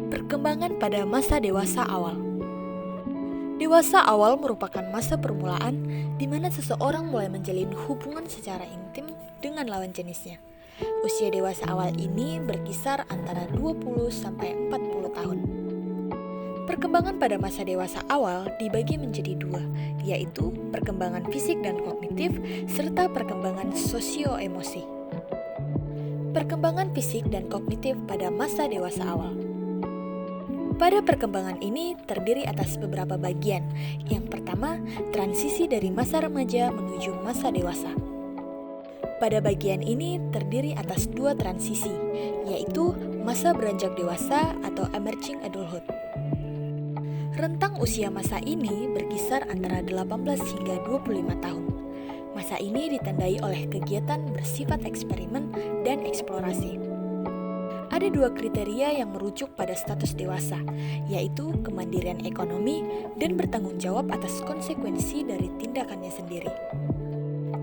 Perkembangan pada masa dewasa awal. Dewasa awal merupakan masa permulaan di mana seseorang mulai menjalin hubungan secara intim dengan lawan jenisnya. Usia dewasa awal ini berkisar antara 20 sampai 40 tahun. Perkembangan pada masa dewasa awal dibagi menjadi dua, yaitu perkembangan fisik dan kognitif serta perkembangan sosio-emosi. Perkembangan fisik dan kognitif pada masa dewasa awal. Pada perkembangan ini terdiri atas beberapa bagian. Yang pertama, transisi dari masa remaja menuju masa dewasa. Pada bagian ini terdiri atas dua transisi, yaitu masa beranjak dewasa atau emerging adulthood. Rentang usia masa ini berkisar antara 18 hingga 25 tahun. Masa ini ditandai oleh kegiatan bersifat eksperimen dan eksplorasi. Ada dua kriteria yang merujuk pada status dewasa, yaitu kemandirian ekonomi dan bertanggung jawab atas konsekuensi dari tindakannya sendiri.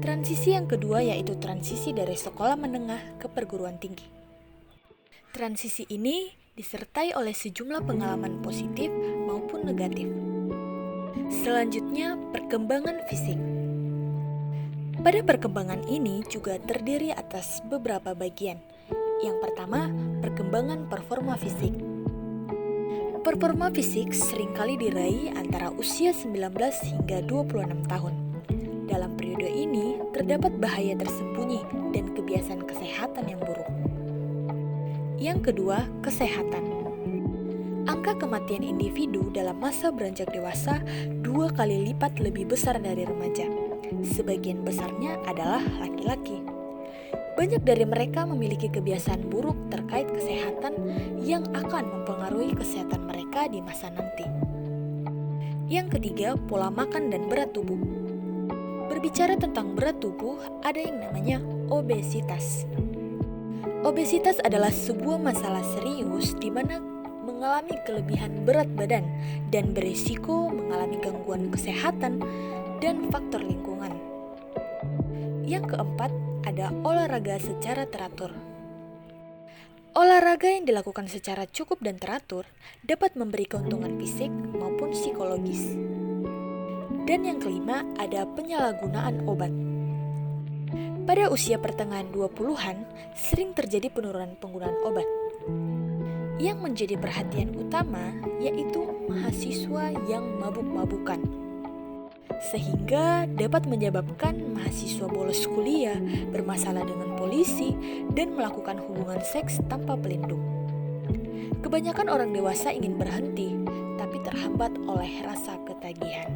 Transisi yang kedua yaitu transisi dari sekolah menengah ke perguruan tinggi. Transisi ini disertai oleh sejumlah pengalaman positif maupun negatif. Selanjutnya, perkembangan fisik. Pada perkembangan ini juga terdiri atas beberapa bagian. Yang pertama, perkembangan performa fisik. Performa fisik seringkali diraih antara usia 19 hingga 26 tahun. Dalam periode ini, terdapat bahaya tersembunyi dan kebiasaan kesehatan yang buruk. Yang kedua, kesehatan. Angka kematian individu dalam masa beranjak dewasa 2 kali lipat lebih besar dari remaja. Sebagian besarnya adalah laki-laki. Banyak dari mereka memiliki kebiasaan buruk terkait kesehatan yang akan mempengaruhi kesehatan mereka di masa nanti. Yang ketiga, pola makan dan berat tubuh. Berbicara tentang berat tubuh, ada yang namanya obesitas. Obesitas adalah sebuah masalah serius di mana mengalami kelebihan berat badan dan berisiko mengalami gangguan kesehatan dan faktor lingkungan. Yang keempat, ada olahraga secara teratur. Olahraga yang dilakukan secara cukup dan teratur dapat memberi keuntungan fisik maupun psikologis. Dan yang kelima, ada penyalahgunaan obat. Pada usia pertengahan 20-an, sering terjadi penurunan penggunaan obat. Yang menjadi perhatian utama yaitu mahasiswa yang mabuk-mabukan, sehingga dapat menyebabkan mahasiswa bolos kuliah, bermasalah dengan polisi, dan melakukan hubungan seks tanpa pelindung. Kebanyakan orang dewasa ingin berhenti, tapi terhambat oleh rasa ketagihan.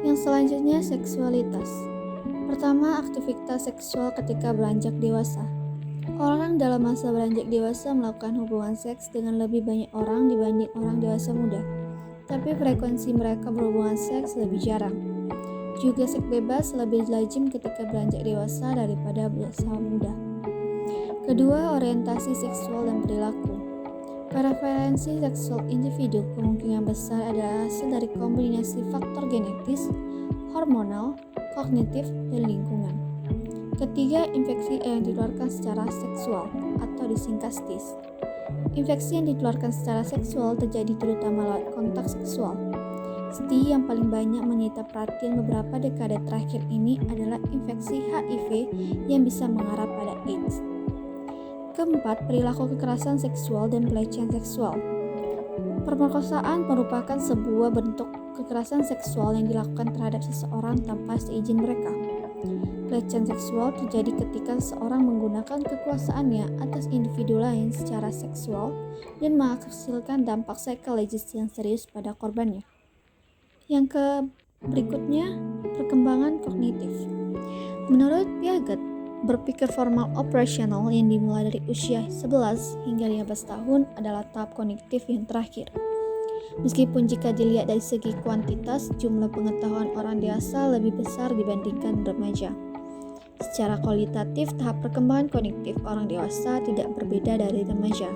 Yang selanjutnya, seksualitas. Pertama, aktivitas seksual ketika beranjak dewasa. Orang dalam masa beranjak dewasa melakukan hubungan seks dengan lebih banyak orang dibanding orang dewasa muda. Tapi frekuensi mereka berhubungan seks lebih jarang. Juga seks bebas lebih lazim ketika beranjak dewasa daripada masa muda. Kedua, orientasi seksual dan perilaku. Preferensi seksual individu kemungkinan besar adalah hasil dari kombinasi faktor genetis, hormonal, kognitif, dan lingkungan. Ketiga, infeksi yang ditularkan secara seksual atau disingkat STIS. Infeksi yang ditularkan secara seksual terjadi terutama lewat kontak seksual. STI yang paling banyak menyita perhatian beberapa dekade terakhir ini adalah infeksi HIV yang bisa mengarah pada AIDS. Keempat, perilaku kekerasan seksual dan pelecehan seksual. Pemerkosaan merupakan sebuah bentuk kekerasan seksual yang dilakukan terhadap seseorang tanpa seizin mereka. Pelecehan seksual terjadi ketika seseorang menggunakan kekuasaannya atas individu lain secara seksual dan menghasilkan dampak psikologis yang serius pada korbannya. Yang berikutnya, perkembangan kognitif. Menurut Piaget, berpikir formal operasional yang dimulai dari usia 11 hingga 15 tahun adalah tahap kognitif yang terakhir. Meskipun jika dilihat dari segi kuantitas, jumlah pengetahuan orang dewasa lebih besar dibandingkan remaja. Secara kualitatif, tahap perkembangan kognitif orang dewasa tidak berbeda dari remaja.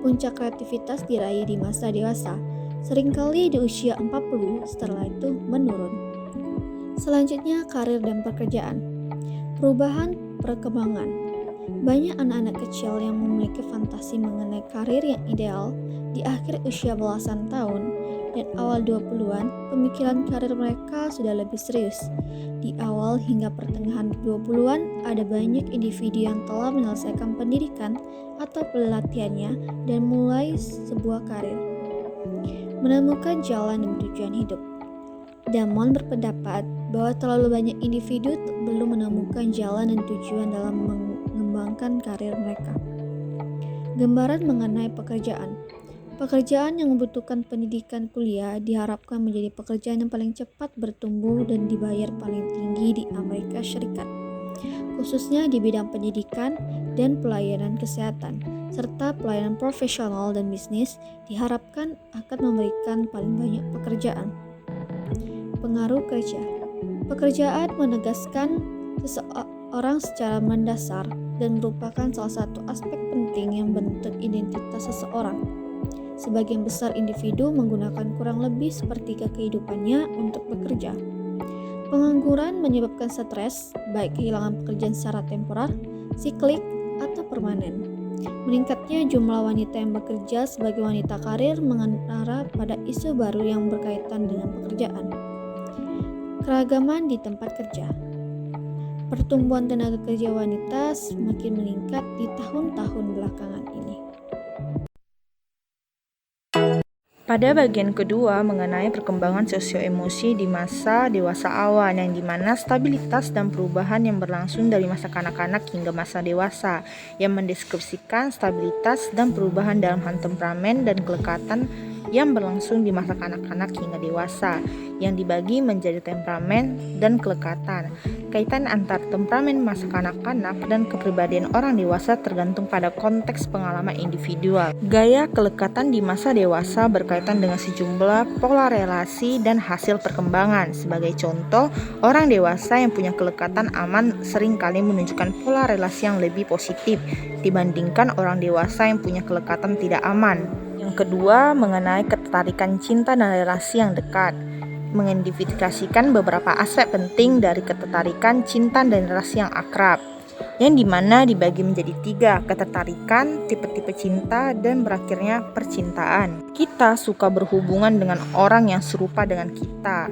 Puncak kreativitas diraih di masa dewasa, seringkali di usia 40, setelah itu menurun. Selanjutnya, karir dan pekerjaan. Perubahan perkembangan. Banyak anak-anak kecil yang memiliki fantasi mengenai karir yang ideal di akhir usia belasan tahun dan awal 20-an, pemikiran karir mereka sudah lebih serius. Di awal hingga pertengahan 20-an, ada banyak individu yang telah menyelesaikan pendidikan atau pelatihannya dan mulai sebuah karir. Menemukan jalan dan tujuan hidup. Damon berpendapat bahwa terlalu banyak individu belum menemukan jalan dan tujuan dalam mengembangkan karir mereka. Gambaran mengenai pekerjaan. Pekerjaan yang membutuhkan pendidikan kuliah diharapkan menjadi pekerjaan yang paling cepat bertumbuh dan dibayar paling tinggi di Amerika Serikat, khususnya di bidang pendidikan dan pelayanan kesehatan, serta pelayanan profesional dan bisnis diharapkan akan memberikan paling banyak pekerjaan. Pengaruh kerja. Pekerjaan menegaskan seseorang secara mendasar dan merupakan salah satu aspek penting yang bentuk identitas seseorang. Sebagian besar individu menggunakan kurang lebih sepertiga kehidupannya untuk bekerja. Pengangguran menyebabkan stres, baik kehilangan pekerjaan secara temporer, siklik, atau permanen. Meningkatnya jumlah wanita yang bekerja sebagai wanita karir mengarah pada isu baru yang berkaitan dengan pekerjaan. Keragaman di tempat kerja. Pertumbuhan tenaga kerja wanita semakin meningkat di tahun-tahun belakangan ini. Pada bagian kedua mengenai perkembangan sosio-emosi di masa dewasa awal, yang dimana stabilitas dan perubahan yang berlangsung dari masa kanak-kanak hingga masa dewasa, yang mendeskripsikan stabilitas dan perubahan dalam hal temperamen dan kelekatan yang berlangsung di masa kanak-kanak hingga dewasa, yang dibagi menjadi temperamen dan kelekatan. Kaitan antar temperamen masa kanak-kanak dan kepribadian orang dewasa tergantung pada konteks pengalaman individual. Gaya kelekatan di masa dewasa berkaitan dengan sejumlah pola relasi dan hasil perkembangan. Sebagai contoh, orang dewasa yang punya kelekatan aman seringkali menunjukkan pola relasi yang lebih positif dibandingkan orang dewasa yang punya kelekatan tidak aman. Yang kedua, mengenai ketertarikan cinta dan relasi yang dekat. Mengidentifikasikan beberapa aspek penting dari ketertarikan cinta dan relasi yang akrab, yang dimana dibagi menjadi 3, ketertarikan, tipe-tipe cinta, dan berakhirnya percintaan. Kita suka berhubungan dengan orang yang serupa dengan kita,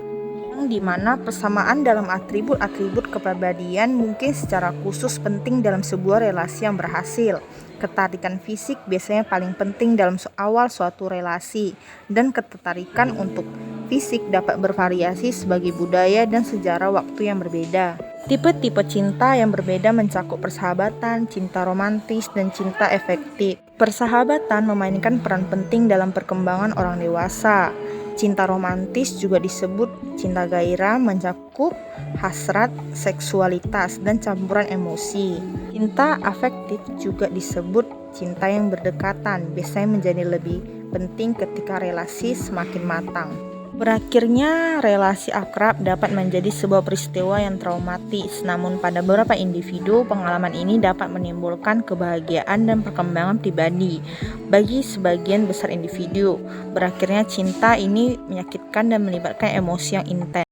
yang dimana persamaan dalam atribut-atribut kepribadian mungkin secara khusus penting dalam sebuah relasi yang berhasil. Ketertarikan fisik biasanya paling penting dalam awal suatu relasi, dan ketertarikan untuk fisik dapat bervariasi sebagai budaya dan sejarah waktu yang berbeda. Tipe-tipe cinta yang berbeda mencakup persahabatan, cinta romantis, dan cinta efektif. Persahabatan memainkan peran penting dalam perkembangan orang dewasa. Cinta romantis juga disebut cinta gairah, mencakup hasrat, seksualitas, dan campuran emosi. Cinta afektif juga disebut cinta yang berdekatan, biasanya menjadi lebih penting ketika relasi semakin matang. Berakhirnya, relasi akrab dapat menjadi sebuah peristiwa yang traumatis, namun pada beberapa individu, pengalaman ini dapat menimbulkan kebahagiaan dan perkembangan pribadi. Bagi sebagian besar individu, berakhirnya cinta ini menyakitkan dan melibatkan emosi yang intens.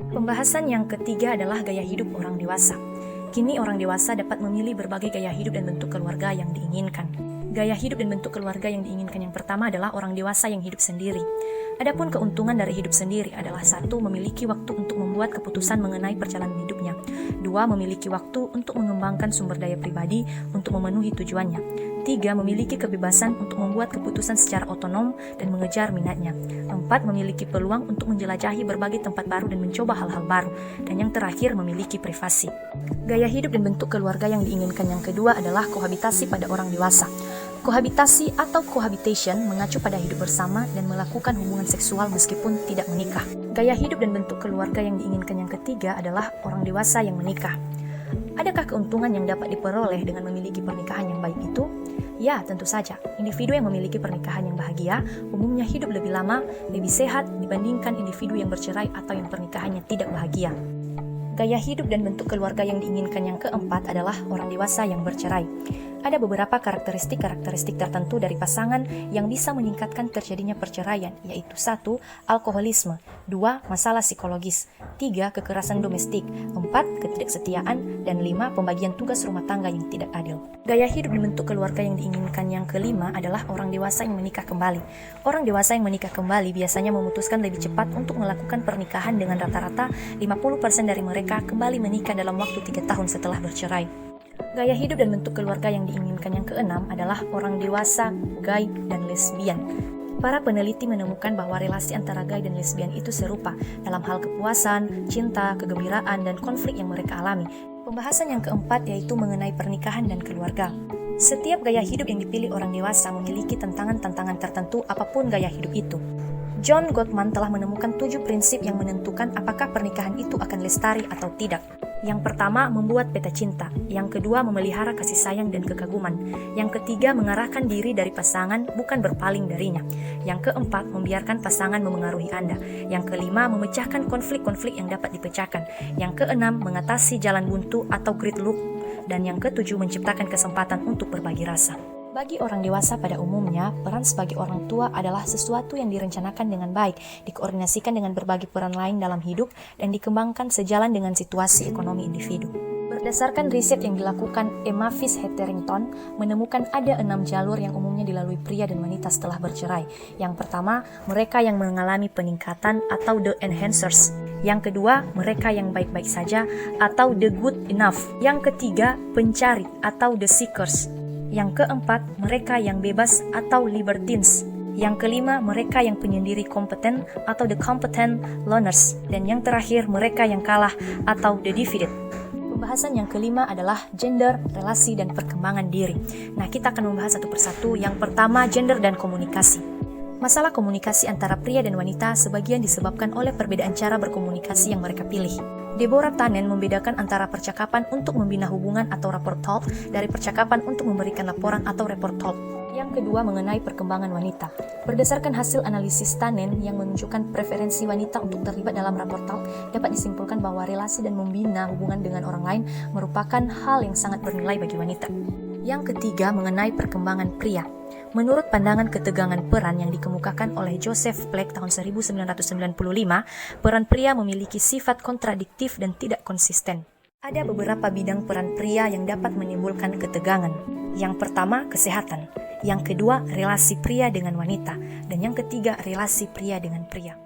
Pembahasan yang ketiga adalah gaya hidup orang dewasa. Kini orang dewasa dapat memilih berbagai gaya hidup dan bentuk keluarga yang diinginkan. Gaya hidup dan bentuk keluarga yang diinginkan yang pertama adalah orang dewasa yang hidup sendiri. Adapun keuntungan dari hidup sendiri adalah 1. Memiliki waktu untuk membuat keputusan mengenai perjalanan hidupnya. 2. Memiliki waktu untuk mengembangkan sumber daya pribadi untuk memenuhi tujuannya. 3. Memiliki kebebasan untuk membuat keputusan secara otonom dan mengejar minatnya. 4. Memiliki peluang untuk menjelajahi berbagai tempat baru dan mencoba hal-hal baru. Dan yang terakhir, memiliki privasi. Gaya hidup dan bentuk keluarga yang diinginkan yang kedua adalah kohabitasi pada orang dewasa. Kohabitasi atau cohabitation mengacu pada hidup bersama dan melakukan hubungan seksual meskipun tidak menikah. Gaya hidup dan bentuk keluarga yang diinginkan yang ketiga adalah orang dewasa yang menikah. Adakah keuntungan yang dapat diperoleh dengan memiliki pernikahan yang baik itu? Ya, tentu saja. Individu yang memiliki pernikahan yang bahagia umumnya hidup lebih lama, lebih sehat dibandingkan individu yang bercerai atau yang pernikahannya tidak bahagia. Gaya hidup dan bentuk keluarga yang diinginkan yang keempat adalah orang dewasa yang bercerai. Ada beberapa karakteristik tertentu dari pasangan yang bisa meningkatkan terjadinya perceraian, yaitu 1. Alkoholisme. 2. Masalah psikologis. 3. Kekerasan domestik. 4. Ketidaksetiaan. Dan 5. Pembagian tugas rumah tangga yang tidak adil. Gaya hidup dibentuk keluarga yang diinginkan yang kelima adalah orang dewasa yang menikah kembali. Orang dewasa yang menikah kembali biasanya memutuskan lebih cepat untuk melakukan pernikahan dengan rata-rata 50% dari mereka kembali menikah dalam waktu 3 tahun setelah bercerai. Gaya hidup dan bentuk keluarga yang diinginkan yang keenam adalah orang dewasa, gay, dan lesbian. Para peneliti menemukan bahwa relasi antara gay dan lesbian itu serupa dalam hal kepuasan, cinta, kegembiraan, dan konflik yang mereka alami. Pembahasan yang keempat yaitu mengenai pernikahan dan keluarga. Setiap gaya hidup yang dipilih orang dewasa memiliki tantangan-tantangan tertentu apapun gaya hidup itu. John Gottman telah menemukan 7 prinsip yang menentukan apakah pernikahan itu akan lestari atau tidak. Yang pertama, membuat peta cinta. Yang kedua, memelihara kasih sayang dan kekaguman. Yang ketiga, mengarahkan diri dari pasangan, bukan berpaling darinya. Yang keempat, membiarkan pasangan memengaruhi Anda. Yang kelima, memecahkan konflik-konflik yang dapat dipecahkan. Yang keenam, mengatasi jalan buntu atau gridlock. Dan yang ketujuh, menciptakan kesempatan untuk berbagi rasa. Bagi orang dewasa pada umumnya, peran sebagai orang tua adalah sesuatu yang direncanakan dengan baik, dikoordinasikan dengan berbagai peran lain dalam hidup, dan dikembangkan sejalan dengan situasi ekonomi individu. Berdasarkan riset yang dilakukan Emma Fish Hetherington, menemukan ada 6 jalur yang umumnya dilalui pria dan wanita setelah bercerai. Yang pertama, mereka yang mengalami peningkatan atau the enhancers. Yang kedua, mereka yang baik-baik saja atau the good enough. Yang ketiga, pencari atau the seekers. Yang keempat, mereka yang bebas atau libertines. Yang kelima, mereka yang penyendiri kompeten atau the competent loners. Dan yang terakhir, mereka yang kalah atau the divided. Pembahasan yang kelima adalah gender, relasi, dan perkembangan diri. Nah, kita akan membahas satu persatu. Yang pertama, gender dan komunikasi. Masalah komunikasi antara pria dan wanita sebagian disebabkan oleh perbedaan cara berkomunikasi yang mereka pilih. Deborah Tannen membedakan antara percakapan untuk membina hubungan atau rapport talk dari percakapan untuk memberikan laporan atau report talk. Yang kedua, mengenai perkembangan wanita. Berdasarkan hasil analisis Tannen yang menunjukkan preferensi wanita untuk terlibat dalam rapport talk, dapat disimpulkan bahwa relasi dan membina hubungan dengan orang lain merupakan hal yang sangat bernilai bagi wanita. Yang ketiga, mengenai perkembangan pria. Menurut pandangan ketegangan peran yang dikemukakan oleh Joseph Black tahun 1995, peran pria memiliki sifat kontradiktif dan tidak konsisten. Ada beberapa bidang peran pria yang dapat menimbulkan ketegangan. Yang pertama, kesehatan. Yang kedua, relasi pria dengan wanita. Dan yang ketiga, relasi pria dengan pria.